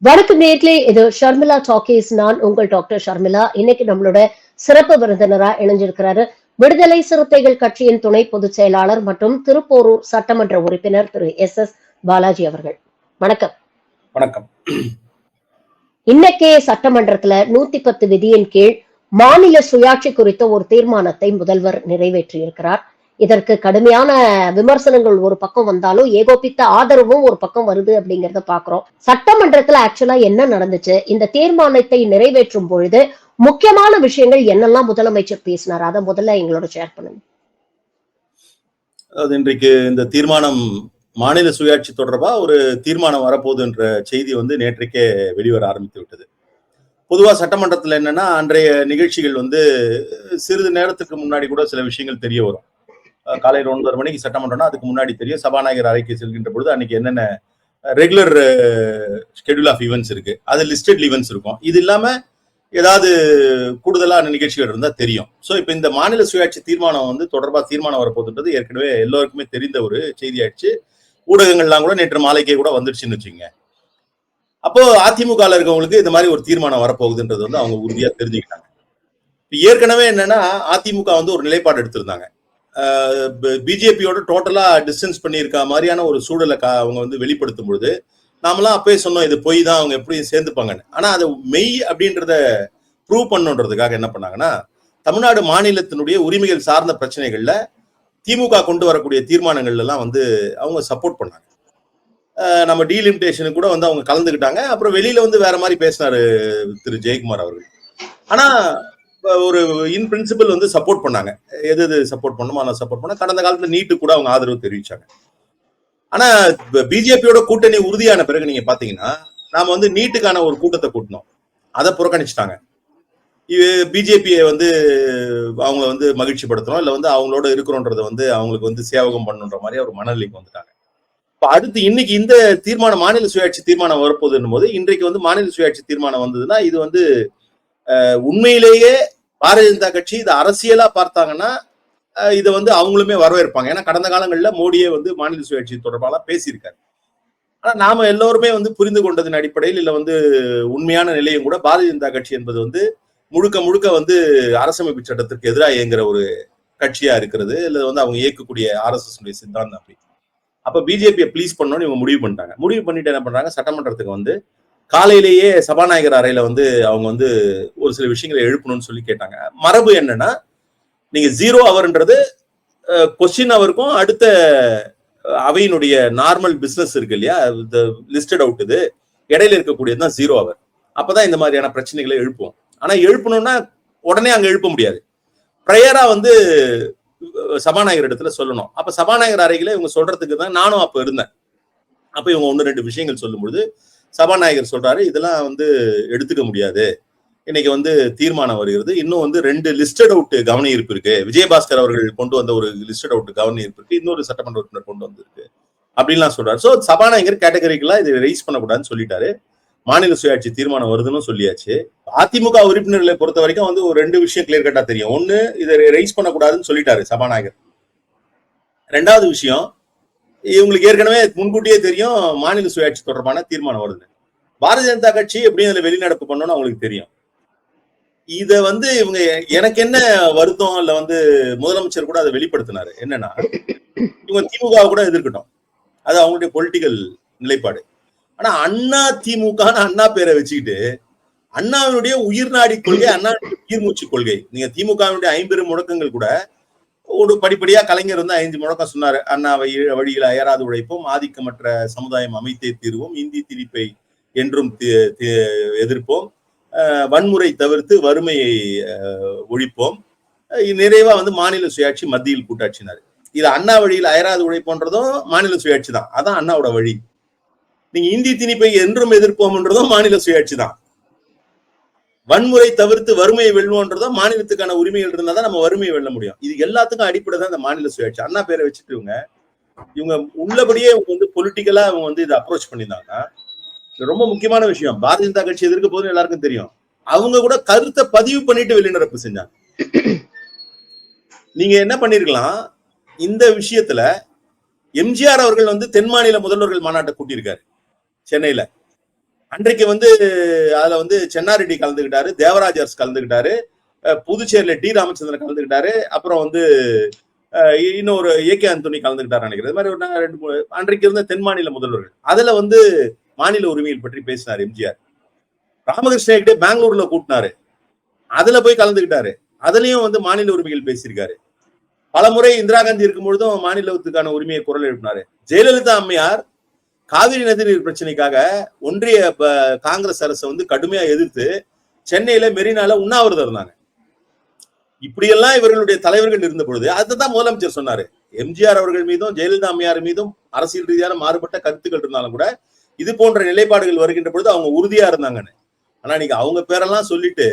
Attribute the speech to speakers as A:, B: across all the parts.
A: வணக்கம் நேர்களே, இது ஷர்மிளா டாக்கீஸ். நான் உங்கள் டாக்டர் ஷர்மிளா. இன்னைக்கு நம்மளோட சிறப்பு விருந்தினரா இணைஞ்சிருக்கிறாரு விடுதலை சிறுத்தைகள் கட்சியின் துணை பொதுச் செயலாளர் மற்றும் திருப்போரூர் சட்டமன்ற உறுப்பினர் திரு எஸ் பாலாஜி அவர்கள். வணக்கம்.
B: வணக்கம்.
A: இன்னைக்கே சட்டமன்றத்துல 110 விதியின் கீழ் மாநில சுயாட்சி குறித்த ஒரு தீர்மானத்தை முதல்வர் நிறைவேற்றியிருக்கிறார். இதற்கு கடுமையான விமர்சனங்கள் ஒரு பக்கம் வந்தாலும் ஏகோபித்த ஆதரவும் ஒரு பக்கம் வருது அப்படிங்கறத பாக்குறோம். சட்டமன்றத்துல ஆக்சுவலா என்ன நடந்துச்சு, இந்த தீர்மானத்தை நிறைவேற்றும் பொழுது முக்கியமான விஷயங்கள் என்னெல்லாம் முதலமைச்சர் பேசினார், அதை முதல்ல எங்களோட ஷேர் பண்ணுங்க.
B: அதாவது இன்றைக்கு இந்த தீர்மானம் மாநில சுயாட்சி தொடர்பா ஒரு தீர்மானம் வரப்போகுது என்ற செய்தி நேற்றைக்கே வெளிவர ஆரம்பித்து விட்டது. பொதுவா சட்டமன்றத்துல என்னன்னா, அன்றைய நிகழ்ச்சிகள் சிறிது நேரத்துக்கு முன்னாடி கூட சில விஷயங்கள் தெரிய வரும். காலையில் 9:30 மணிக்கு சட்டமன்றம்னா அதுக்கு முன்னாடி தெரியும். சபாநாயகர் அறைக்கு செல்கின்ற பொழுது அன்னைக்கு என்னென்ன ரெகுலர் ஷெட்யூல் ஆஃப் ஈவெண்ட்ஸ் இருக்கு, அது லிஸ்டட் ஈவெண்ட்ஸ் இருக்கும். இது இல்லாம ஏதாவது கூடுதலான நிகழ்ச்சிகள் இருந்தா தெரியும். சோ இப்ப இந்த மாநில சுயாட்சி தீர்மானம் தொடர்பா தீர்மானம் வரப்போகுதுன்றது ஏற்கனவே எல்லோருக்குமே தெரிந்த ஒரு செய்தி ஆயிடுச்சு. ஊடகங்கள்லாம் கூட நேற்று மாலைக்கே கூட வந்துடுச்சுன்னு வச்சுங்க. அப்போ அதிமுக இருக்கவங்களுக்கு இந்த மாதிரி ஒரு தீர்மானம் வரப்போகுதுன்றது அவங்க உறுதியா தெரிஞ்சுக்கிட்டாங்க. ஏற்கனவே என்னன்னா, அதிமுக ஒரு நிலைப்பாடு எடுத்திருந்தாங்க. பிஜேபியோட டோட்டலா டிஸ்டன்ஸ் பண்ணியிருக்க மாதிரியான ஒரு சூழலை அவங்க வெளிப்படுத்தும் பொழுது நாமெல்லாம் அப்பயே சொன்னோம், இது பொய் தான், அவங்க எப்படி சேர்ந்துப்பாங்கன்னு. ஆனா அதை மெய் அப்படின்றத ப்ரூவ் பண்ணுன்றதுக்காக என்ன பண்ணாங்கன்னா, தமிழ்நாடு மாநிலத்தினுடைய உரிமைகள் சார்ந்த பிரச்சனைகள்ல திமுக கொண்டு வரக்கூடிய தீர்மானங்கள்ல எல்லாம் அவங்க சப்போர்ட் பண்ணாங்க. நம்ம டீலிமிட்டேஷனுக்கு கூட அவங்க கலந்துக்கிட்டாங்க. அப்புறம் வெளியில வேற மாதிரி பேசினாரு திரு ஜெயக்குமார் அவர்கள். ஆனா ஒரு இன் பிரின்சிபல் சப்போர்ட் பண்ணாங்க. எது சப்போர்ட் பண்ணுமோ அதை சப்போர்ட் பண்ண. கடந்த காலத்துல நீட்டு கூட அவங்க ஆதரவு தெரிவிச்சாங்க. ஆனா பிஜேபியோட கூட்டணி உறுதியான பிறகு நீங்க பாத்தீங்கன்னா, நாம நீட்டுக்கான ஒரு கூட்டத்தை கூட்டினோம், அதை புறக்கணிச்சுட்டாங்க. பிஜேபியை அவங்க மகிழ்ச்சி படுத்தணும், இல்ல அவங்களோட இருக்கிறோன்றத அவங்களுக்கு சேவகம் பண்ணுன்ற மாதிரி ஒரு மனநிலைக்கு வந்துட்டாங்க. அடுத்து இன்னைக்கு இந்த தீர்மானம், மாநில சுயாட்சி தீர்மானம் வரப்போகுதுன்னும் போது, இன்றைக்கு மாநில சுயாட்சி தீர்மானம் வந்ததுன்னா இது உண்மையிலேயே பாரதிய ஜனதா கட்சி இதை அரசியலா பார்த்தாங்கன்னா இதை அவங்களுமே வரவேற்பாங்க. ஏன்னா கடந்த காலங்களில் மோடியே மாநில சுயாட்சி தொடர்பாக பேசியிருக்காரு. ஆனா நாம எல்லோருமே புரிந்து கொண்டதன் அடிப்படையில் இல்ல உண்மையான நிலையும் கூட பாரதிய ஜனதா கட்சி என்பது முழுக்க முழுக்க அரசமைப்பு சட்டத்திற்கு எதிராக இயங்குற ஒரு கட்சியா இருக்கிறது. இல்ல அவங்க இயக்கக்கூடிய RSS சித்தாந்தம் அப்படி. அப்ப பிஜேபியை ப்ளீஸ் பண்ணணும்னு இவங்க முடிவு பண்ணிட்டாங்க. முடிவு பண்ணிட்டு என்ன பண்றாங்க, சட்டமன்றத்துக்கு காலையிலேயே சபாநாயகர் அறையில அவங்க ஒரு சில விஷயங்களை எழுப்பணும்னு சொல்லி கேட்டாங்க. மரபு என்னன்னா, நீங்க 0 ஹவர்ன்றது கொஸ்டின் ஹவருக்கும் அடுத்த அவையினுடைய நார்மல் பிசினஸ் இருக்கு இல்லையா, லிஸ்டட் அவுட், இது இடையில இருக்கக்கூடியதுதான் 0 ஹவர். அப்பதான் இந்த மாதிரியான பிரச்சனைகளை எழுப்புவோம். ஆனா எழுப்பணும்னா உடனே அங்க எழுப்ப முடியாது. ப்ரேயரா சபாநாயகர் இடத்துல சொல்லணும். அப்ப சபாநாயகர் அறையில இவங்க சொல்றதுக்கு தான் நானும் அப்ப இருந்தேன். அப்ப இவங்க 1-2 விஷயங்கள் சொல்லும் பொழுது சபாநாயகர் சொல்றாரு, இதெல்லாம் எடுத்துக்க முடியாது, இன்னைக்கு தீர்மானம் வருகிறது, இன்னும் 2 லிஸ்டட் அவுட் கவன ஈர்ப்பு இருக்கு, விஜயபாஸ்கர் அவர்கள் கொண்டு வந்த ஒரு லிஸ்டட் அவுட் கவன ஈர்ப்பு இருக்கு, இன்னொரு சட்டமன்ற உறுப்பினர் கொண்டு வந்திருக்கு அப்படின்லாம் சொல்றாரு. சோ சபாநாயகர் கேட்டகரிக்கலா இதை ரைஸ் பண்ணக்கூடாதுன்னு சொல்லிட்டாரு. மாநில சுயாட்சி தீர்மானம் வருதுன்னு சொல்லியாச்சு. அதிமுக உறுப்பினர்களை பொறுத்த வரைக்கும் ஒரு 2 விஷயம் கிளியர் கட்டா தெரியும். ஒண்ணு, இதை ரைஸ் பண்ணக்கூடாதுன்னு சொல்லிட்டாரு சபாநாயகர். 2வது விஷயம், இவங்களுக்கு ஏற்கனவே முன்கூட்டியே தெரியும் மாநில சுயாட்சி தொடர்பான தீர்மானம் வருது. பாரதிய ஜனதா கட்சி எப்படியும் அதுல வெளிநடப்பு பண்ணணும்னு அவங்களுக்கு தெரியும். இத இவங்க, எனக்கு என்ன வருத்தம், இல்ல முதலமைச்சர் கூட அதை வெளிப்படுத்தினாரு, என்னன்னா இவங்க திமுக கூட எதிர்க்கட்டும், அது அவங்களுடைய பொலிட்டிக்கல் நிலைப்பாடு. ஆனா அண்ணா திமுக அண்ணா பேரை வச்சுக்கிட்டு அண்ணாவினுடைய உயிர்நாடி கொள்கை, அண்ணாவுடைய உயிர் மூச்சு கொள்கை, நீங்க திமுகவினுடைய 50 முழக்கங்கள் கூட ஒரு படிப்படியா கலைஞர் 5 முழக்கம் சொன்னாரு. அண்ணா வழியில் அயராது உழைப்போம், ஆதிக்கமற்ற சமுதாயம் அமைத்தே தீர்வோம், இந்தி திணிப்பை என்றும் எதிர்ப்போம், வன்முறை தவிர்த்து வறுமையை ஒழிப்போம், நிறைவா மாநில சுயாட்சி, மத்தியில் கூட்டாட்சினாரு. இது அண்ணா வழியில் அயராது உழைப்போன்றதும் மாநில சுயாட்சி தான், அதான் அண்ணாவோட வழி. நீங்க இந்தி திணிப்பை என்றும் எதிர்ப்போம்ன்றதும் மாநில சுயாட்சி தான். வன்முறை தவிர்த்து வறுமையை வெல்லுவோன்றதும் மாநிலத்துக்கான உரிமைகள் இருந்தா தான் நம்ம வறுமையை வெல்ல முடியும். இது எல்லாத்துக்கும் அடிப்படை தான் இந்த மாநில சுயாட்சி. அண்ணா பேரை வச்சுட்டு இவங்க உள்ளபடியே பொலிட்டிக்கலா அவங்க இதை அப்ரோச் பண்ணியிருந்தாங்க. ரொம்ப முக்கியமான விஷயம், பாரதிய ஜனதா கட்சி எதிர்க்க போதுன்னு எல்லாருக்கும் தெரியும். அவங்க கூட கருத்தை பதிவு பண்ணிட்டு வெளிநடப்பு செஞ்சாங்க. நீங்க என்ன பண்ணிருக்கலாம், இந்த விஷயத்துல எம்ஜிஆர் அவர்கள் தென் மாநில முதல்வர்கள் மாநாட்டை கூட்டியிருக்காரு சென்னையில. அன்றைக்கு வந்து அதுல வந்து சென்னாரெட்டி கலந்துக்கிட்டாரு, தேவராஜர்ஸ் கலந்துக்கிட்டாரு, புதுச்சேரியில டி ராமச்சந்திரன் கலந்துக்கிட்டாரு, அப்புறம் வந்து இன்னொரு ஏகே அந்தோனி கலந்துக்கிட்டாரு நினைக்கிறேன். இது மாதிரி ஒரு 2 அன்றைக்கு இருந்த தென் மாநில முதல்வர்கள். அதுல வந்து மாநில உரிமைகள் பற்றி பேசினார் எம்ஜிஆர். ராமகிருஷ்ண ஹெக்டே பெங்களூர்ல கூட்டினாரு, அதுல போய் கலந்துக்கிட்டாரு. அதுலயும் வந்து மாநில உரிமைகள் பேசியிருக்காரு. பல முறை இந்திரா காந்தி இருக்கும் பொழுதும் மாநிலத்துக்கான உரிமையை குரல் எழுப்பினாரு. ஜெயலலிதா அம்மையார் காவிரி நதிநீர் பிரச்சனைக்காக ஒன்றிய காங்கிரஸ் அரசை வந்து கடுமையா எதிர்த்து சென்னையில மெரினால உண்ணாவிரதம் இருந்தாங்க. இப்படியெல்லாம் இவர்களுடைய தலைவர்கள் இருந்த பொழுது அதுதான் முதலமைச்சர் சொன்னாரு. எம்ஜிஆர் அவர்கள் மீதும் ஜெயலலிதா அம்மையார் மீதும் அரசியல் ரீதியான மாறுபட்ட கருத்துக்கள் இருந்தாலும் கூட இது போன்ற நிலைப்பாடுகள் வருகின்ற பொழுது அவங்க உறுதியா இருந்தாங்கன்னு. ஆனா நீங்க அவங்க பேரெல்லாம் சொல்லிட்டு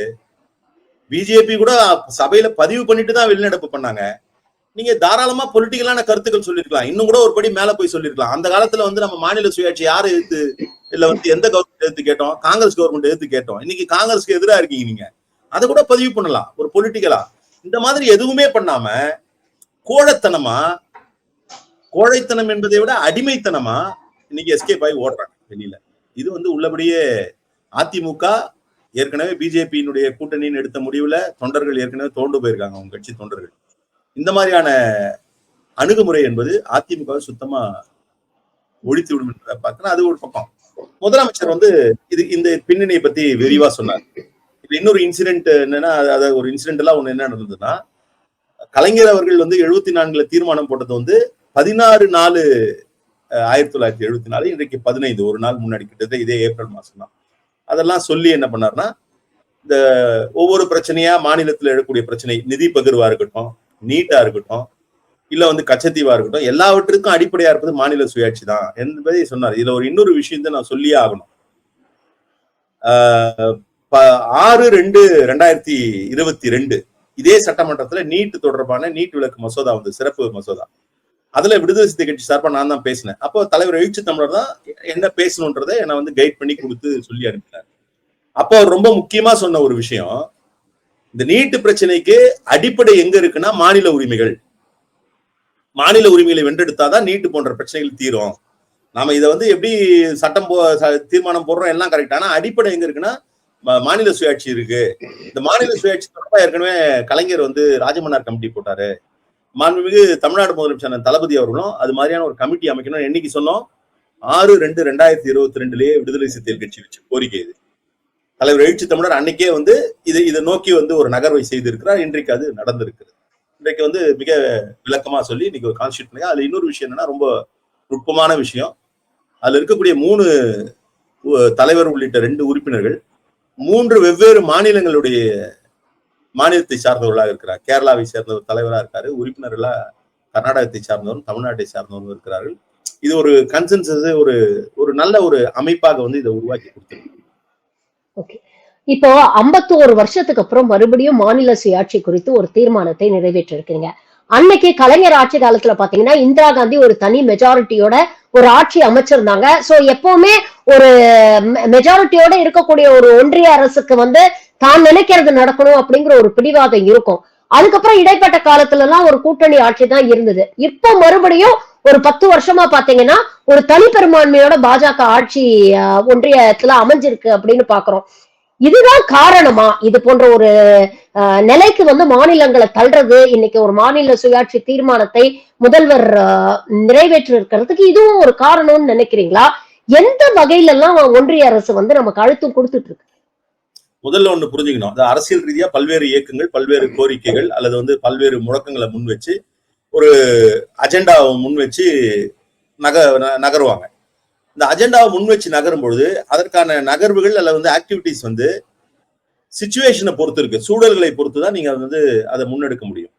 B: பிஜேபி கூட சபையில பதிவு பண்ணிட்டு தான் வெளிநடப்பு பண்ணாங்க. நீங்க தாராளமா பொலிட்டிக்கலான கருத்துக்கள் சொல்லிருக்கலாம், இன்னும் கூட ஒரு படி மேல போய் சொல்லிருக்கலாம். அந்த காலத்துல வந்து நம்ம மாநில சுயாட்சி யாரு எதிர்த்து இல்ல வந்து எந்த கவர்மெண்ட் எதிர்த்து கேட்டோம்? காங்கிரஸ் கவர்மெண்ட் எதிர்த்து கேட்டோம். இன்னைக்கு காங்கிரஸ்க்கு எதிராக இருக்கீங்க நீங்க, அதை கூட பதிவு பண்ணலாம் ஒரு பொலிட்டிக்கலா. இந்த மாதிரி எதுவுமே பண்ணாம கோழைத்தனமா, கோழைத்தனம் என்பதை விட அடிமைத்தனமா இன்னைக்கு எஸ்கேப் ஆகி ஓடுறாங்க வெளியில. இது வந்து உள்ளபடியே அதிமுக ஏற்கனவே பிஜேபியினுடைய கூட்டணின்னு எடுத்த முடிவுல தொண்டர்கள் ஏற்கனவே தோண்டு போயிருக்காங்க, அவங்க கட்சி தொண்டர்கள். இந்த மாதிரியான அணுகுமுறை என்பது அதிமுக சுத்தமா ஒழித்து விடும் என்பதை பார்த்தா அது ஒரு பக்கம். முதலமைச்சர் வந்து இந்த பின்னணியை பத்தி விரிவா சொன்னார். இது இன்னொரு இன்சிடென்ட் என்னன்னா, அது ஒரு இன்சிடென்ட் எல்லாம் ஒண்ணு என்ன நடந்ததுன்னா, கலைஞர் அவர்கள் வந்து 74ல தீர்மானம் போட்டது வந்து 16/4/1974, இன்றைக்கு 15, ஒரு நாள் முன்னாடி, கிட்டத்தட்ட இதே ஏப்ரல் மாசம் தான். அதெல்லாம் சொல்லி என்ன பண்ணார்னா, இந்த ஒவ்வொரு பிரச்சனையா மாநிலத்தில் எழக்கூடிய பிரச்சனை, நிதி பகிர்வா இருக்கட்டும், நீட்டா இருக்கட்டும், இல்ல வந்து கச்சத்தீவா இருக்கட்டும், எல்லாவற்றுக்கும் அடிப்படையா இருப்பது மாநில சுயாட்சி தான் என்பதை சொன்னார். இதுல ஒரு இன்னொரு விஷயத்தை நான் சொல்லியே ஆகணும். 6/2/2022 இதே சட்டமன்றத்துல நீட் தொடர்பான நீட் விலக்கு மசோதா வந்து சிறப்பு மசோதா, அதுல விடுதலை சிறுத்தை கட்சி சார்பா நான் தான் பேசினேன். அப்போ தலைவர் எழுச்சி தமிழர் தான் என்ன பேசணுன்றதை என்னை வந்து கைட் பண்ணி கொடுத்து சொல்லி அனுப்பினார். அப்போ ரொம்ப முக்கியமா சொன்ன ஒரு விஷயம், இந்த நீட்டு பிரச்சனைக்கு அடிப்படை எங்க இருக்குன்னா மாநில உரிமைகள். மாநில உரிமைகளை வென்றெடுத்தாதான் நீட்டு போன்ற பிரச்சனைகள் தீரும். நாம இதை வந்து எப்படி சட்டம் தீர்மானம் போடுறோம் எல்லாம் கரெக்ட், ஆனா அடிப்படை எங்க இருக்குன்னா மாநில சுயாட்சி இருக்கு. இந்த மாநில சுயாட்சி தொடர்பா ஏற்கனவே கலைஞர் வந்து ராஜமன்னார் கமிட்டி போட்டாரு. மாண்புமிகு தமிழ்நாடு முதலமைச்சர் தளபதி அவர்களும் அது மாதிரியான ஒரு கமிட்டி அமைக்கணும் என்னைக்கு சொன்னோம்? 6/2/2022 விடுதலை சிறுத்தைகள் கட்சி வச்சு கோரிக்கை இது. தலைவர் எழுச்சி தமிழர் அன்னைக்கே வந்து இதை நோக்கி வந்து ஒரு நகர்வை செய்திருக்கிறார். இன்றைக்கு அது நடந்திருக்கிறது. இன்றைக்கு வந்து மிக விளக்கமா சொல்லி இன்னைக்கு ஒரு கான்ஸ்டியூட் பண்ணி, அதுல இன்னொரு விஷயம் என்னன்னா, ரொம்ப நுட்பமான விஷயம். அதுல இருக்கக்கூடிய 3 தலைவர் உள்ளிட்ட 2 உறுப்பினர்கள் 3 வெவ்வேறு மாநிலத்தை சார்ந்தவர்களாக இருக்கிறார். கேரளாவை சேர்ந்த ஒரு தலைவராக இருக்காரு, உறுப்பினர்களா கர்நாடகத்தை சார்ந்தவரும் தமிழ்நாட்டை சார்ந்தவரும் இருக்கிறார்கள். இது ஒரு கன்சென்சஸ், ஒரு நல்ல ஒரு அமைப்பாக வந்து இதை உருவாக்கி கொடுத்திருக்கு.
A: இப்போ 51 வருஷத்துக்கு அப்புறம் மறுபடியும் மாநில சுயாட்சி குறித்து ஒரு தீர்மானத்தை நிறைவேற்றிருக்கீங்க. அன்னைக்கு கலைஞர் ஆட்சி காலத்துல பாத்தீங்கன்னா இந்திரா காந்தி ஒரு தனி மெஜாரிட்டியோட ஒரு ஆட்சி அமைச்சிருந்தாங்க. சோ எப்பவுமே ஒரு மெஜாரிட்டியோட இருக்கக்கூடிய ஒரு ஒன்றிய அரசுக்கு வந்து தான் நினைக்கிறது நடக்கணும் அப்படிங்கிற ஒரு பிடிவாதம் இருக்கும். அதுக்கப்புறம் இடைப்பட்ட காலத்துல எல்லாம் ஒரு கூட்டணி ஆட்சி தான் இருந்தது. இப்ப மறுபடியும் ஒரு 10 வருஷமா பாத்தீங்கன்னா ஒரு தனிப்பெரும்பான்மையோட பாஜக ஆட்சி ஒன்றியத்துல அமைஞ்சிருக்கு அப்படின்னு பாக்குறோம். இதுதான் காரணமா இது போன்ற ஒரு நிலைக்கு வந்து மாநிலங்களை தள்ளுறது? இன்னைக்கு ஒரு மாநில சுயாட்சி தீர்மானத்தை முதல்வர் நிறைவேற்றி இருக்கிறதுக்கு இதுவும் ஒரு காரணம்னு நினைக்கிறீங்களா? எந்த வகையில எல்லாம் ஒன்றிய அரசு வந்து நமக்கு அழுத்தம் கொடுத்துட்டு இருக்கு?
B: முதல்ல ஒண்ணு புரிஞ்சுக்கணும், அது அரசியல் ரீதியா பல்வேறு இயக்கங்கள், பல்வேறு கோரிக்கைகள் அல்லது வந்து பல்வேறு முழக்கங்களை முன் வச்சு ஒரு அஜெண்டாவை முன் வச்சு நகருவாங்க. இந்த அஜெண்டாவை முன் வச்சு நகரும் பொழுது அதற்கான நகர்வுகள் அல்லது வந்து ஆக்டிவிட்டிஸ் வந்து சிச்சுவேஷனை பொறுத்து இருக்கு, சூழல்களை பொறுத்து தான் நீங்க வந்து அதை முன்னெடுக்க முடியும்.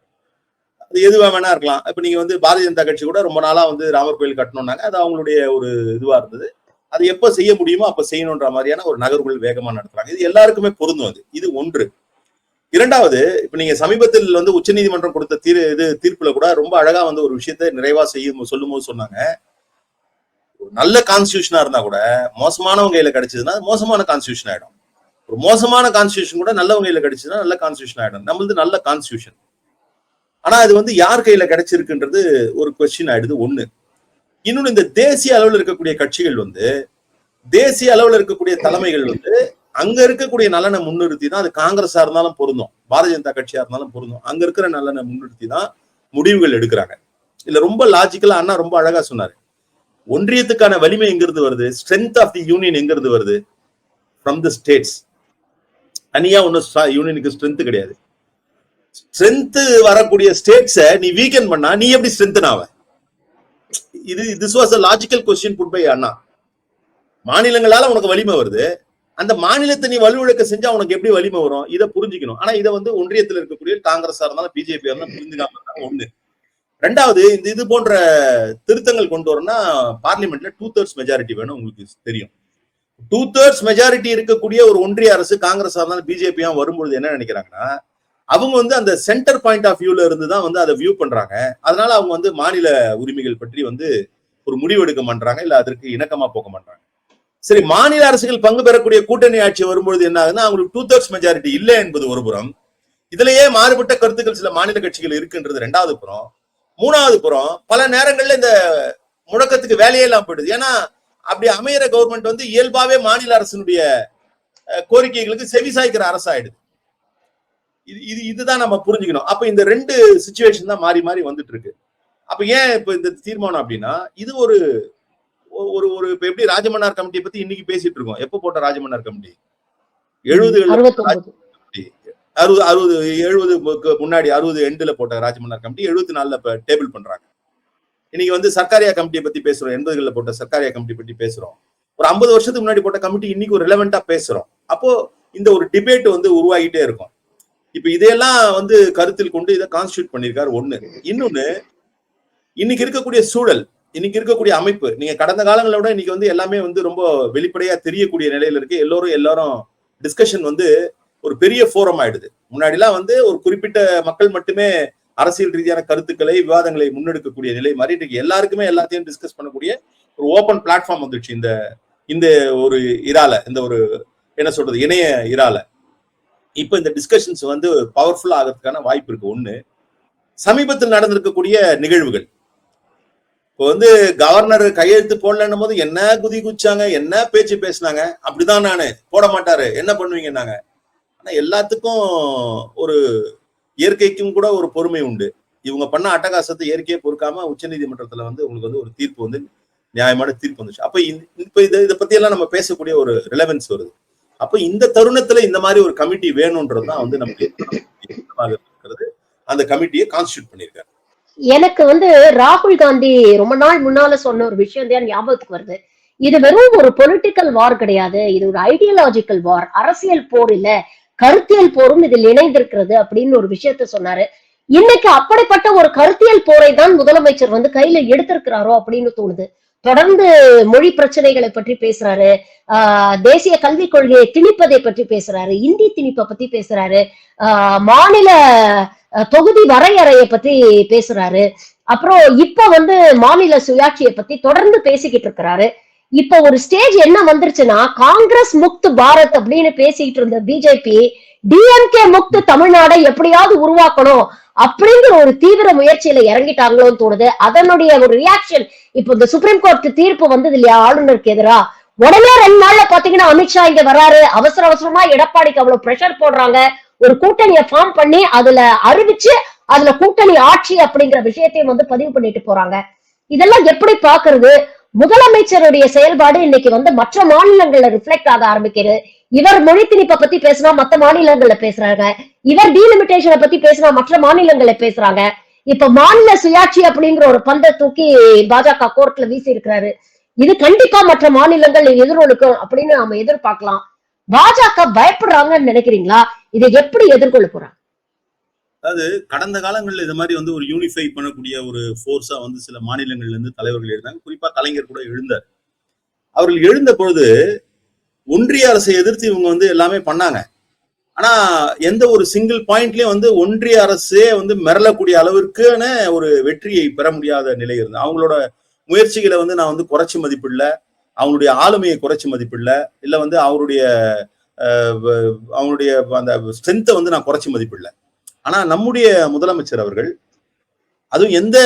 B: அது எதுவா வேணா இருக்கலாம். இப்ப நீங்க வந்து பாரதிய ஜனதா கட்சி கூட ரொம்ப நாளா வந்து ராமர் கோயில் கட்டணும்னாங்க, அது அவங்களுடைய ஒரு இதுவா இருந்தது. அது எப்ப செய்ய முடியுமோ அப்ப செய்யணுன்ற மாதிரியான ஒரு நகர்வுகள் வேகமா நடத்துறாங்க. இது எல்லாருக்குமே பொருந்தும். இது ஒன்று. இரண்டாவது, இப்ப நீங்க சமீபத்தில் வந்து உச்சநீதிமன்றம் கொடுத்த தீர்ப்புல கூட ரொம்ப அழகா வந்து ஒரு விஷயத்தை நிறைவா சொல்லும் போது சொன்னாங்க, நல்ல கான்ஸ்டியூஷனா இருந்தா கூட மோசமானவங்க கையில கிடைச்சதுன்னா மோசமான கான்ஸ்டியூஷன் ஆயிடும். ஒரு மோசமான கான்ஸ்டியூஷன் கூட நல்லவங்க கையில கிடைச்சதுன்னா நல்ல கான்ஸ்டியூஷன் ஆயிடும். நம்மளது நல்ல கான்ஸ்டியூஷன். ஆனா அது வந்து யார் கையில கிடைச்சிருக்குன்றது ஒரு கொஸ்டின் ஆயிடுது ஒண்ணு. இன்னொன்னு, இந்த தேசிய அளவில் இருக்கக்கூடிய கட்சிகள் வந்து தேசிய அளவுல இருக்கக்கூடிய தலைமைகள் வந்து அங்க இருக்கக்கூடிய நலனை முன்னிறுத்தி தான், அது காங்கிரஸா இருந்தாலும் பொருந்தும், பாரதிய ஜனதா கட்சியா இருந்தாலும் பொருந்தும், அங்க இருக்கிற நலனை முன்னிறுத்தி தான் முடிவுகள் எடுக்கிறாங்க. இல்ல ரொம்ப லாஜிக்கலா அண்ணா ரொம்ப அழகா சொன்னாரு. ஒன்றியத்துக்கான வலிமை எங்கிருந்து வருது? ஸ்ட்ரென்த் ஆஃப் தி யூனியன் எங்கிருந்து வருது? From the states. தனியா ஒன்னும் யூனியனுக்கு ஸ்ட்ரென்த் கிடையாது. ஸ்ட்ரென்த் வரக்கூடிய ஸ்டேட்ஸை நீ வீக்கன் பண்ணா நீ எப்படி ஸ்ட்ரென்த் ஆவ? This was a logical question put by அண்ணா. மாநிலங்களால உனக்கு வலிமை வருது, அந்த மாநிலத்தை நீ வலுவிழக்க செஞ்சா உனக்கு எப்படி வலிமை வரும்? இதை புரிஞ்சுக்கணும். ஆனா இதை வந்து ஒன்றியத்தில் இருக்கக்கூடிய காங்கிரஸா இருந்தாலும் பிஜேபி இருந்தாலும் புரிஞ்சுக்காம இருந்தாங்க. ஒண்ணு. ரெண்டாவது, இது போன்ற திருத்தங்கள் கொண்டு வரணும்னா பார்லிமெண்ட்ல 2/3 மெஜாரிட்டி வேணும். உங்களுக்கு தெரியும், 2/3 மெஜாரிட்டி இருக்கக்கூடிய ஒரு ஒன்றிய அரசு காங்கிரஸா இருந்தாலும் பிஜேபியா வரும்பொழுது என்ன நினைக்கிறாங்கன்னா, அவங்க வந்து அந்த சென்டர் பாயிண்ட் ஆஃப் வியூல இருந்து தான் வந்து அதை வியூ பண்றாங்க. அதனால அவங்க வந்து மாநில உரிமைகள் பற்றி வந்து ஒரு முடிவு எடுக்க மாட்டாங்க, இல்ல அதற்கு இணக்கமா போக மாட்டாங்க. சரி, மாநில அரசுகள் பங்கு பெறக்கூடிய கூட்டணி ஆட்சி வரும்பொழுது என்ன ஆகுதுன்னா, அவங்களுக்கு 2/3 மெஜாரிட்டி இல்லை என்பது ஒரு புறம், இதுலயே மாறுபட்ட கருத்துக்கள் சில மாநில கட்சிகள் இருக்குன்றது ரெண்டாவது புறம். மூணாவது புறம், பல நேரங்கள்ல இந்த முடக்கத்துக்கு வேலையே இல்லாம போயிடுது. ஏன்னா அப்படி அமையிற கவர்மெண்ட் வந்து இயல்பாவே மாநில அரசினுடைய கோரிக்கைகளுக்கு செவிசாய்க்கிற அரசாயிடுது. இதுதான் நம்ம புரிஞ்சுக்கணும். அப்ப இந்த ரெண்டு சிச்சுவேஷன் தான் மாறி மாறி வந்துட்டு இருக்கு. அப்ப ஏன் இப்ப இந்த தீர்மானம் அப்படின்னா, இது ஒரு ஒரு ஒரு இப்ப எப்படி ராஜமன்னார் கமிட்டியை பத்தி இன்னைக்கு பேசிட்டு இருக்கோம். எப்ப போட்ட ராஜமன்னார் கமிட்டி? 70 முன்னாடி 60 எண்டுல போட்ட ராஜமன்னார் கமிட்டி 74ல டேபிள் பண்றாங்க. இன்னைக்கு வந்து சர்க்காரியா கமிட்டியை பத்தி பேசுறோம், 80களில் போட்ட சர்க்காரியா கமிட்டி பத்தி பேசுறோம். ஒரு 50 வருஷத்துக்கு முன்னாடி போட்ட கமிட்டி இன்னைக்கு ஒரு ரிலவெண்டா பேசுறோம். அப்போ இந்த ஒரு டிபேட் வந்து உருவாகிட்டே இருக்கும். இப்ப இதையெல்லாம் வந்து கருத்தில் கொண்டு இதை கான்ஸ்டியூட் பண்ணிருக்காரு. ஒண்ணு. இன்னொன்னு, இன்னைக்கு இருக்கக்கூடிய சூழல், இன்னைக்கு இருக்கக்கூடிய அமைப்பு, நீங்க கடந்த காலங்களை விட இன்னைக்கு வந்து எல்லாமே வந்து ரொம்ப வெளிப்படையா தெரியக்கூடிய நிலையில இருக்கு. எல்லாரும் டிஸ்கஷன் வந்து ஒரு பெரிய ஃபோரம் ஆயிடுது. முன்னாடி எல்லாம் வந்து ஒரு குறிப்பிட்ட மக்கள் மட்டுமே அரசியல் ரீதியான கருத்துக்களை, விவாதங்களை முன்னெடுக்கக்கூடிய நிலை மாதிரி இன்னைக்கு எல்லாருக்குமே எல்லாத்தையும் டிஸ்கஸ் பண்ணக்கூடிய ஒரு ஓபன் பிளாட்ஃபார்ம் வந்துடுச்சு. இந்த ஒரு இரால, இந்த ஒரு என்ன சொல்றது, இணைய இரால இப்ப இந்த டிஸ்கஷன்ஸ் வந்து பவர்ஃபுல்லா ஆகிறதுக்கான வாய்ப்பு இருக்கு. ஒண்ணு. சமீபத்தில் நடந்திருக்கக்கூடிய நிகழ்வுகள், இப்போ வந்து கவர்னர் கையெழுத்து போடலன்னும் போது என்ன குதி குச்சாங்க, என்ன பேச்சு பேசினாங்க. அப்படிதான் நானு போட மாட்டாரு, என்ன பண்ணுவீங்கன்னாங்க. ஆனா எல்லாத்துக்கும் ஒரு இயற்கைக்கும் கூட ஒரு பொறுமை உண்டு. இவங்க பண்ண அட்டகாசத்தை இயற்கையை பொறுக்காம உச்சநீதிமன்றத்துல வந்து உங்களுக்கு வந்து ஒரு தீர்ப்பு வந்து நியாயமான தீர்ப்பு வந்துச்சு. அப்ப இப்ப இதை பத்தி எல்லாம் நம்ம பேசக்கூடிய ஒரு ரிலவன்ஸ் வருது. அப்ப இந்த தருணத்துல இந்த மாதிரி ஒரு கமிட்டி வேணும்ன்றதுதான் வந்து நமக்கு இருக்கிறது. அந்த கமிட்டியை கான்ஸ்டியூட் பண்ணிருக்காரு.
A: எனக்கு வந்து ராகுல் காந்தி ரொம்ப நாள் முன்னால சொன்ன ஒரு விஷயம் தான் ஞாபகத்துக்கு வருது. இது வெறும் ஒரு பொலிட்டிக்கல் வார் கிடையாது, இது ஒரு ஐடியாலஜிக்கல் வார், அரசியல் போர் இல்ல, கருத்தியல் போரும் இதில் இணைந்திருக்கிறது அப்படின்னு ஒரு விஷயத்த சொன்னாரு. இன்னைக்கு அப்படிப்பட்ட ஒரு கருத்தியல் போரை தான் முதலமைச்சர் வந்து கையில எடுத்திருக்கிறாரோ அப்படின்னு தோணுது. தொடர்ந்து மொழி பிரச்சனைகளை பற்றி பேசுறாரு, தேசிய கல்விக் கொள்கையை திணிப்பதை பற்றி பேசுறாரு, இந்தி திணிப்பை பத்தி பேசுறாரு, மாநில தொகுதி வரையறையை பத்தி பேசுறாரு. அப்புறம் இப்ப வந்து மாநில சுயாட்சியை பத்தி தொடர்ந்து பேசிக்கிட்டு இருக்கிறாரு. இப்ப ஒரு ஸ்டேஜ் என்ன வந்துருச்சுன்னா, காங்கிரஸ் முக்து பாரத் அப்படின்னு பேசிட்டு இருந்த பிஜேபி டிஎம்கே முக்து தமிழ்நாடை எப்படியாவது உருவாக்கணும் அப்படிங்கிற ஒரு தீவிர முயற்சியில இறங்கிட்டாங்களோன்னு தோணுது. அதனுடைய ஒரு ரியாக்ஷன் இப்ப இந்த சுப்ரீம் கோர்ட் தீர்ப்பு வந்தது இல்லையா ஆளுநருக்கு எதிரா, உடனே 2 நாள்ல பாத்தீங்கன்னா அமித்ஷா இங்க வராரு, அவசர அவசரமா எடப்பாடிக்கு அவ்வளவு பிரஷர் போடுறாங்க, ஒரு கூட்டணியை ஃபார்ம் பண்ணி அதுல அறிவிச்சு அதுல கூட்டணி ஆட்சி அப்படிங்கிற விஷயத்தையும் வந்து பதிவு பண்ணிட்டு போறாங்க. இதெல்லாம் எப்படி பாக்குறது? முதலமைச்சருடைய செயல்பாடு இன்னைக்கு வந்து மற்ற மாநிலங்கள்ல ரிஃப்ளெக்ட் ஆக ஆரம்பிக்கிறது. இவர் மொழி திணிப்பை பத்தி பேசினா மற்ற மாநிலங்கள்ல பேசுறாங்க, இவர் டீலிமிட்டேஷனை பத்தி பேசினா மற்ற மாநிலங்கள்ல பேசுறாங்க. இப்ப மாநில சுயாட்சி அப்படிங்கிற ஒரு பந்தை தூக்கி பாஜக கோர்ட்ல வீசி இருக்கிறாரு. இது கண்டிப்பா மற்ற மாநிலங்கள் எதிரொலிக்கும் அப்படின்னு நாம எதிர்பார்க்கலாம். பாஜக பயப்படுறாங்கன்னு நினைக்கிறீங்களா? இதை எப்படி எதிர்கொள்ள போறாங்க?
B: அதாவது கடந்த காலங்கள்ல இது மாதிரி வந்து ஒரு யூனிஃபை பண்ணக்கூடிய ஒரு ஃபோர்ஸா வந்து சில மாநிலங்கள்ல இருந்து தலைவர்கள் எழுந்தாங்க. குறிப்பா கலைஞர் கூட எழுந்தார். அவர்கள் எழுந்த பொழுது ஒன்றிய அரசை எதிர்த்து இவங்க வந்து எல்லாமே பண்ணாங்க. ஆனா எந்த ஒரு சிங்கிள் பாயிண்ட்லயும் வந்து ஒன்றிய அரசே வந்து மிரளக்கூடிய அளவிற்கான ஒரு வெற்றியை பெற முடியாத நிலை இருந்தது. அவங்களோட முயற்சிகளை வந்து நான் வந்து குறைச்சி மதிப்பிடல, அவங்களுடைய ஆளுமையை குறைச்சி மதிப்பிடல, இல்ல வந்து அவங்களுடைய அந்த ஸ்ட்ரென்த்தை வந்து நான் குறைச்சி மதிப்பிடல. ஆனா நம்முடைய முதலமைச்சர் அவர்கள் அதுவும் எந்த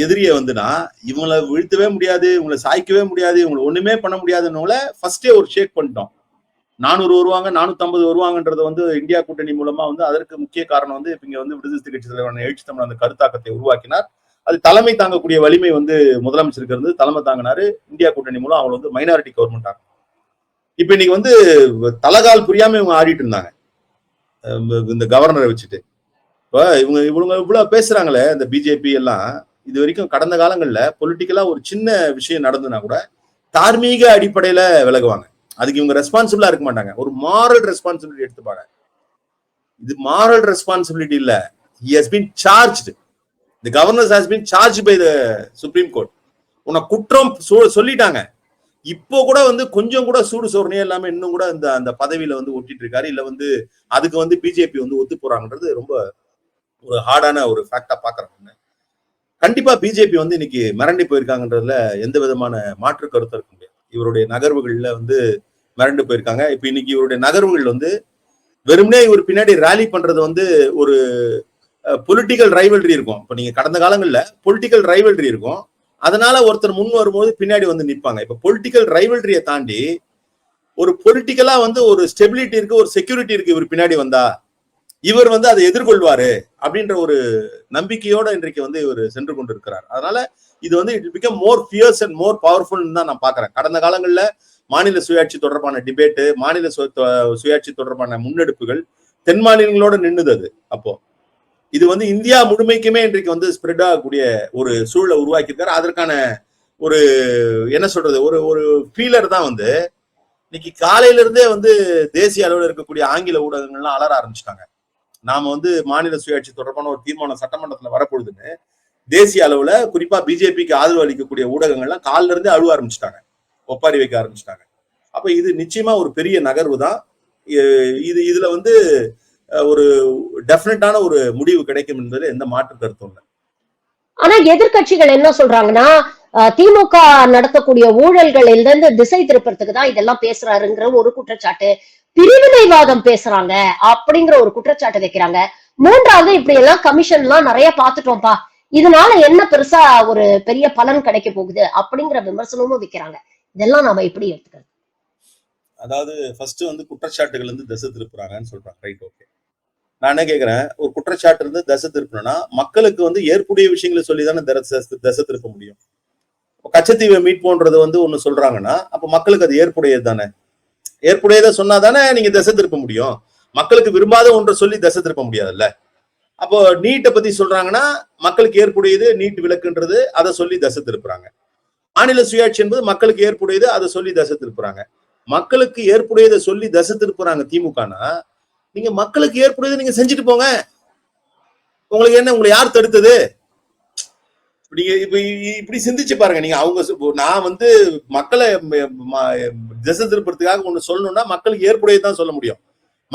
B: எதிரியை வந்துனா இவங்களை வீழ்த்தவே முடியாது, இவங்களை சாய்க்கவே முடியாது, இவங்களை ஒண்ணுமே பண்ண முடியாதுன்னு ஃபர்ஸ்டே ஒரு ஷேக் பண்ணிட்டோம். 400 வருவாங்க, 450 வருவாங்கன்றத வந்து இந்தியா கூட்டணி மூலமா வந்து அதற்கு முக்கிய காரணம் வந்து இங்க வந்து விடுதலை கட்சி தலைவரான எழுச்சி தமிழ் அந்த கருத்தாக்கத்தை உருவாக்கினார். அது தலைமை தாங்கக்கூடிய வலிமை வந்து முதலமைச்சருக்கு இருந்து தலைமை தாங்கினாரு. இந்தியா கூட்டணி மூலம் அவங்க வந்து மைனாரிட்டி கவர்மெண்ட் ஆகும். இப்ப இன்னைக்கு வந்து தலகால் புரியாம இவங்க ஆடிட்டு இருந்தாங்க இந்த கவர்னரை வச்சுட்டு. இப்ப இவங்க இவ்வளவு பேசுறாங்களே இந்த பிஜேபி எல்லாம், இது வரைக்கும் கடந்த காலங்கள்ல பொலிட்டிக்கலா ஒரு சின்ன விஷயம் நடந்ததுன்னா கூட தார்மீக அடிப்படையில விலகுவாங்க. அதுக்கு இவங்க ரெஸ்பான்சிபிளா இருக்க மாட்டாங்க. ஒரு மாரல் ரெஸ்பான்சிபிலிட்டி எடுத்துப்பாங்க. இது மாரல் ரெஸ்பான்சிபிலிட்டி இல்ல. he has been charged. the governor has been charged by the supreme court. உன்னை குற்றம் சொல்லிட்டாங்க. இப்போ கூட வந்து கொஞ்சம் கூட சூடு சோர்னே இல்லாம இன்னும் கூட அந்த பதவியில வந்து ஒட்டிட்டு இருக்காரு. இல்ல வந்து அதுக்கு வந்து பிஜேபி வந்து ஒத்து போறாங்கன்றது ரொம்ப ஒரு ஹார்டான ஒரு ஃபேக்டா பாக்குறாங்க. கண்டிப்பா பிஜேபி வந்து இன்னைக்கு மிரண்டி போயிருக்காங்கன்றதுல எந்த விதமான மாற்று கருத்து இருக்க முடியாது. இவருடைய நகர்வுகள்ல வந்து மிரண்டு போயிருக்காங்க. இப்ப இன்னைக்கு இவருடைய நகர்வுகள் வந்து வெறுமனே இவர் பின்னாடி ரேலி பண்றது வந்து ஒரு பொலிட்டிக்கல் ரைவல்ரி இருக்கும். இப்ப நீங்க கடந்த காலங்கள்ல பொலிட்டிக்கல் ரைவல்ரி இருக்கும். அதனால ஒருத்தர் முன் வரும்போது பின்னாடி வந்து நிற்பாங்க. இப்ப பொலிட்டிக்கல் ரைவல்ரியை தாண்டி ஒரு பொலிட்டிக்கலா வந்து ஒரு ஸ்டெபிலிட்டி இருக்கு, ஒரு செக்யூரிட்டி இருக்கு. இவர் பின்னாடி வந்தா இவர் வந்து அதை எதிர்கொள்வாரு அப்படின்ற ஒரு நம்பிக்கையோட இன்றைக்கு வந்து இவர் சென்று கொண்டிருக்கிறார். அதனால இது வந்து it become more fierce and more powerful தான் நான் பாக்குறேன். கடந்த காலங்கள்ல மாநில சுயாட்சி தொடர்பான டிபேட்டு, மாநில சுயாட்சி தொடர்பான முன்னெடுப்புகள் தென் மாநிலங்களோட நின்னுது. அது அப்போ இது வந்து இந்தியா முழுமைக்குமே இன்றைக்கு வந்து ஸ்ப்ரெட் ஆகக்கூடிய ஒரு சூழலை உருவாக்கியிருக்காரு. அதற்கான ஒரு என்ன சொல்றது ஒரு ஒரு ஃபீலர் தான் வந்து இன்னைக்கு காலையில இருந்தே வந்து தேசிய அளவில் இருக்கக்கூடிய ஆங்கில ஊடகங்கள்லாம் அலர ஆரம்பிச்சிட்டாங்க. நாம வந்து மாநில சுயாட்சி தொடர்பான ஒரு தீர்மானம் சட்டமன்றத்துல வரப்பொழுதுன்னு தேசிய அளவுல குறிப்பா பிஜேபிக்கு ஆதரவு அளிக்கக்கூடிய ஊடகங்கள்லாம் காலில இருந்தே அழுவ ஆரம்பிச்சிட்டாங்க, ஒப்பாரி வைக்க ஆரம்பிச்சிட்டாங்க. அப்ப இது நிச்சயமா ஒரு பெரிய நகர்வு தான். இதுல வந்து ஒரு டெஃபினட்டான ஒரு முடிவு கிடைக்கும் என்பது எந்த மாற்று கருத்தும் இல்லை.
A: ஆனா எதிர்கட்சிகள் என்ன சொல்றாங்கன்னா, திமுக நடத்தக்கூடிய ஊழல்களில் இருந்து திசை திருப்பறதுக்கு தான் இதெல்லாம் பேசுறாருங்கிற ஒரு குற்றச்சாட்டு, பிரிவினைவாதம் பேசுறாங்க அப்படிங்கிற ஒரு குற்றச்சாட்டு வைக்கிறாங்க. மூன்றாவது இப்படி எல்லாம் கமிஷன் எல்லாம் நிறைய பாத்துட்டோம்ப்பா, இதனால என்ன பெருசா ஒரு பெரிய பலன் கிடைக்க போகுது அப்படிங்கிற விமர்சனமும் வைக்கிறாங்க. இதெல்லாம் நாம எப்படி எடுத்துக்கிறது?
B: அதாவது ஃபர்ஸ்ட் வந்து குற்றச்சாட்டுகள் வந்து திசை திருப்புறாங்கன்னு சொல்றாங்க. Right, okay. நான் என்ன கேட்கிறேன், ஒரு குற்றச்சாட்டு இருந்து திசை திருப்பணும்னா மக்களுக்கு வந்து ஏற்புடைய விஷயங்களை சொல்லிதானே திசை திருப்ப முடியும். கச்சத்தீவை மீட்போன்றது வந்து ஒண்ணு சொல்றாங்கன்னா அப்ப மக்களுக்கு அது ஏற்புடையது தானே. ஏற்புடையதை சொன்னாதானே நீங்க திசை திருப்ப முடியும். மக்களுக்கு விரும்பாத ஒன்றை சொல்லி திசை திருப்ப முடியாதுல்ல. அப்போ நீட்டை பத்தி சொல்றாங்கன்னா மக்களுக்கு ஏற்புடையது நீட் விலக்குன்றது, அதை சொல்லி திசை திருப்புறாங்க. மாநில சுயாட்சி என்பது மக்களுக்கு ஏற்புடையது, அதை சொல்லி திசை திருப்புறாங்க. மக்களுக்கு ஏற்புடையதை சொல்லி திசை திருப்புறாங்க திமுகனா, நீங்க மக்களுக்கு ஏற்புடையது நீங்க செஞ்சுட்டு போங்க. உங்களுக்கு என்ன, உங்களை யார் தடுத்தது? இப்படி சிந்திச்சு பாருங்க. நீங்க அவங்க நான் வந்து மக்களை திசை திருப்பறதுக்காக ஒண்ணு சொல்லணும்னா மக்களுக்கு ஏற்புடையதான் சொல்ல முடியும்.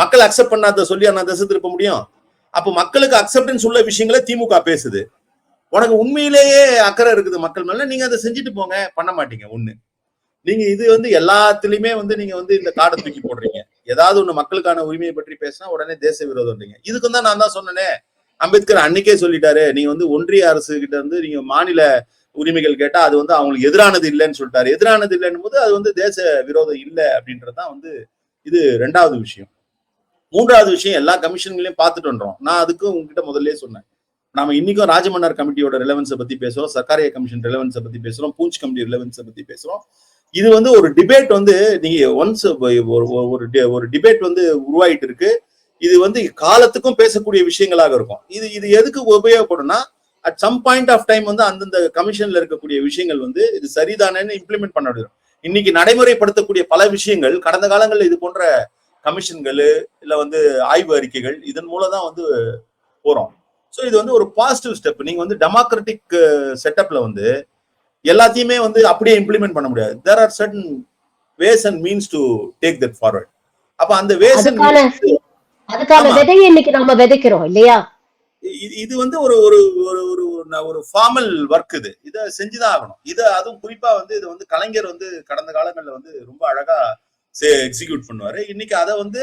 B: மக்கள் அக்செப்ட் பண்ணாத சொல்லி நான் திசை திருப்ப முடியும்? அப்ப மக்களுக்கு அக்செப்டன்ஸ் உள்ள விஷயங்களை திமுக பேசுது. உனக்கு உண்மையிலேயே அக்கறை இருக்குது மக்கள் மேல, நீங்க அதை செஞ்சுட்டு போங்க. பண்ண மாட்டீங்க. ஒண்ணு, நீங்க இது வந்து எல்லாத்துலயுமே வந்து நீங்க வந்து இந்த காடை தூக்கி போடுறீங்க. ஏதாவது ஒண்ணு மக்களுக்கான உரிமையை பற்றி பேசினா உடனே தேச விரோதம். இதுக்கும் தான் நான் தான் சொன்னேனே, அம்பேத்கர் அன்னைக்கே சொல்லிட்டாரு, நீங்க வந்து ஒன்றிய அரசு கிட்ட வந்து நீங்க மாநில உரிமைகள் கேட்டா அது வந்து அவங்களுக்கு எதிரானது இல்லைன்னு சொல்லிட்டாரு. எதிரானது இல்லைன்னு போது அது வந்து தேச விரோதம் இல்லை அப்படின்றதுதான் வந்து இது ரெண்டாவது விஷயம். மூன்றாவது விஷயம், எல்லா கமிஷன்களையும் பார்த்துட்டு வந்தோம். நான் அதுக்கு உங்ககிட்ட முதல்ல சொன்னேன், நாம இன்னைக்கும் ராஜமன்னார் கமிட்டியோட ரிலவன்ஸை பத்தி பேசுறோம், சர்க்காரிய கமிஷன் ரிலவன்ஸை பத்தி பேசுறோம், பூஞ்ச் கமிட்டி ரிலவன்ஸை பத்தி பேசுறோம். இது வந்து ஒரு டிபேட் வந்து நீங்க ஒன்ஸ் ஒரு டிபேட் வந்து உருவாயிட்டு இருக்கு. இது வந்து காலத்துக்கும் பேசக்கூடிய விஷயங்களாக இருக்கும். இது எதுக்கு உபயோகப்படும்னா at some point of time வந்து அந்தந்த கமிஷன்ல இருக்கக்கூடிய விஷயங்கள் வந்து இது சரிதானேன்னு இம்ப்ளிமெண்ட் பண்ண முடியும். இன்னைக்கு நடைமுறைப்படுத்தக்கூடிய பல விஷயங்கள் கடந்த காலங்களில் இது போன்ற கமிஷன்கள் இல்ல வந்து ஆய்வு அறிக்கைகள் இதன் மூலம் தான் வந்து போறோம். ஸோ இது வந்து ஒரு பாசிட்டிவ் ஸ்டெப். நீங்க வந்து டெமோக்ராட்டிக் செட்டப்ல வந்து எல்லாத்தையுமே வந்து அப்படியே இம்ப்ளிமெண்ட் பண்ண முடியாது. There are certain ways and means to take that forward. அப்ப அந்த வேஸ்
A: அதுக்கான விதையை இன்னைக்கு நாம விதைக்கிறோம் இல்லையா?
B: இது வந்து ஒரு ஒரு ஒரு ஒரு ஃபார்மல் ஒர்க். இதை செஞ்சுதான் ஆகணும். அதுவும் குறிப்பா வந்து இது வந்து கலைஞர் வந்து கடந்த காலங்கள்ல வந்து ரொம்ப அழகா எக்ஸிக்யூட் பண்ணுவாரு. இன்னைக்கு அதை வந்து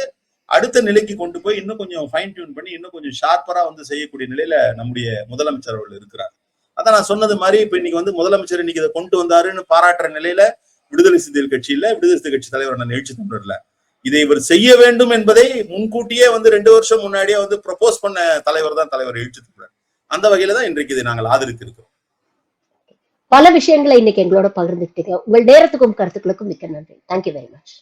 B: அடுத்த நிலைக்கு கொண்டு போய் இன்னும் கொஞ்சம் ஃபைன் டியூன் பண்ணி இன்னும் கொஞ்சம் ஷார்ப்பரா வந்து செய்யக்கூடிய நிலையில நம்முடைய முதலமைச்சர் அவர்கள் இருக்கிறார். அதான் நான் சொன்னது மாதிரி இப்ப இன்னைக்கு வந்து முதலமைச்சர் இன்னைக்கு இதை கொண்டு வந்தாருன்னு பாராட்டுற நிலையில விடுதலை சிறுத்தைகள் கட்சியில, விடுதலை சிறுத்தை கட்சி தலைவர் எழுச்சி தமிழர்ல இதை இவர் செய்ய வேண்டும் என்பதை முன்கூட்டியே வந்து 2 வருஷம் முன்னாடியே வந்து ப்ரொபோஸ் பண்ண தலைவர் தான் தலைவர் எழுச்சி தமிழர். அந்த வகையில தான் இன்றைக்கு இதை நாங்கள் ஆதரித்து இருக்கிறோம்.
A: பல விஷயங்களை இன்னைக்கு எங்களோட பகிர்ந்துட்டீங்க. உங்கள் நேரத்துக்கும் கருத்துக்களுக்கும் மிக்க நன்றி. Thank you very much.